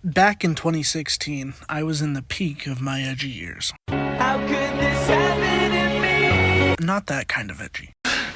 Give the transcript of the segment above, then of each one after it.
Back in 2016, I was in the peak of my edgy years. How could this happen to me? Not that kind of edgy.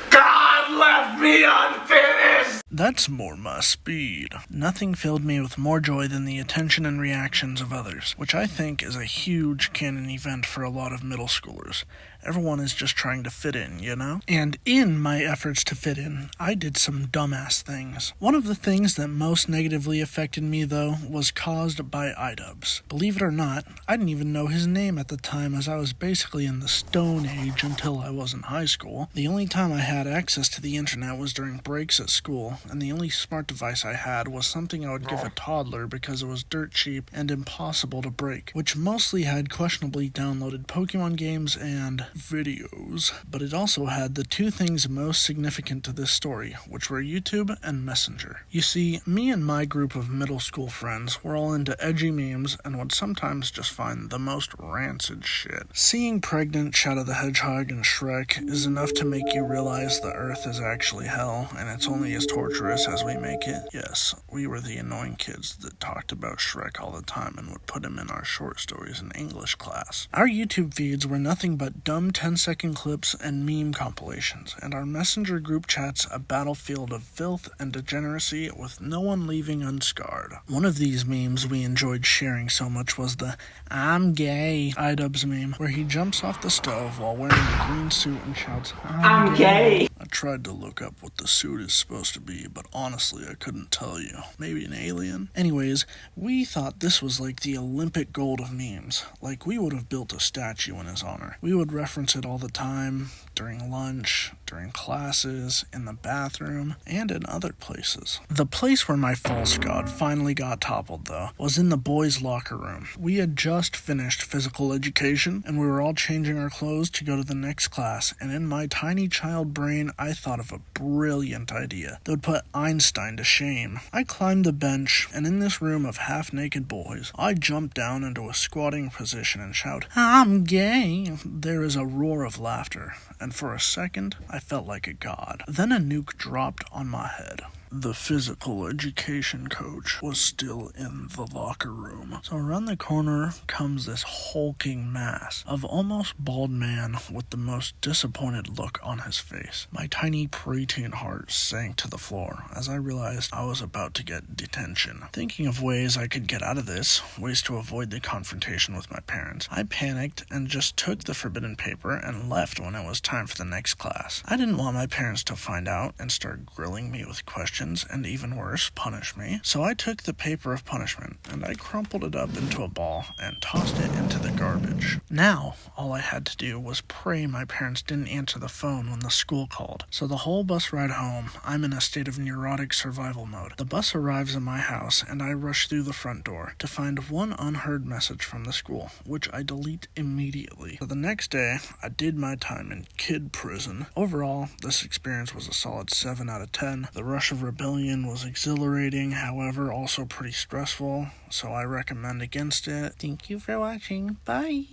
God left me unfinished! That's more my speed. Nothing filled me with more joy than the attention and reactions of others, which I think is a huge canon event for a lot of middle schoolers. Everyone is just trying to fit in, you know? And in my efforts to fit in, I did some dumbass things. One of the things that most negatively affected me, though, was caused by iDubbbz. Believe it or not, I didn't even know his name at the time, as I was basically in the Stone Age until I was in high school. The only time I had access to the internet was during breaks at school, and the only smart device I had was something I would give a toddler because it was dirt cheap and impossible to break, which mostly had questionably downloaded Pokemon games and videos, but it also had the two things most significant to this story, which were YouTube and Messenger. You see, me and my group of middle school friends were all into edgy memes and would sometimes just find the most rancid shit. Seeing pregnant Shadow the Hedgehog and Shrek is enough to make you realize the Earth is actually hell, and it's only as torturous as we make it. Yes, we were the annoying kids that talked about Shrek all the time and would put him in our short stories in English class. Our YouTube feeds were nothing but dumb 10-second clips and meme compilations, and our Messenger group chats a battlefield of filth and degeneracy with no one leaving unscarred. One of these memes we enjoyed sharing so much was the "I'm gay" iDubbbz meme, where he jumps off the stove while wearing a green suit and shouts, "I'm gay." I tried to look up what the suit is supposed to be, but honestly I couldn't tell you. Maybe an alien? Anyways, we thought this was like the Olympic gold of memes. Like, we would have built a statue in his honor. We would reference it all the time, during lunch, during classes, in the bathroom, and in other places. The place where my false god finally got toppled, though, was in the boys' locker room. We had just finished physical education, and we were all changing our clothes to go to the next class, and in my tiny child brain, I thought of a brilliant idea that would put Einstein to shame. I climbed the bench, and in this room of half-naked boys, I jumped down into a squatting position and shout, "I'm gay!" There is a roar of laughter, and for a second, I felt like a god. Then a nuke dropped on my head. The physical education coach was still in the locker room. So around the corner comes this hulking mass of almost bald man with the most disappointed look on his face. My tiny preteen heart sank to the floor as I realized I was about to get detention. Thinking of ways I could get out of this, ways to avoid the confrontation with my parents, I panicked and just took the forbidden paper and left when it was time for the next class. I didn't want my parents to find out and start grilling me with questions and, even worse, punish me. So I took the paper of punishment and I crumpled it up into a ball and tossed it into the garbage. Now, all I had to do was pray my parents didn't answer the phone when the school called. So the whole bus ride home, I'm in a state of neurotic survival mode. The bus arrives at my house and I rush through the front door to find one unheard message from the school, which I delete immediately. So the next day, I did my time in kid prison. Overall, this experience was a solid 7 out of 10. The rush of rebellion was exhilarating, however also pretty stressful, so I recommend against it. Thank you for watching. Bye!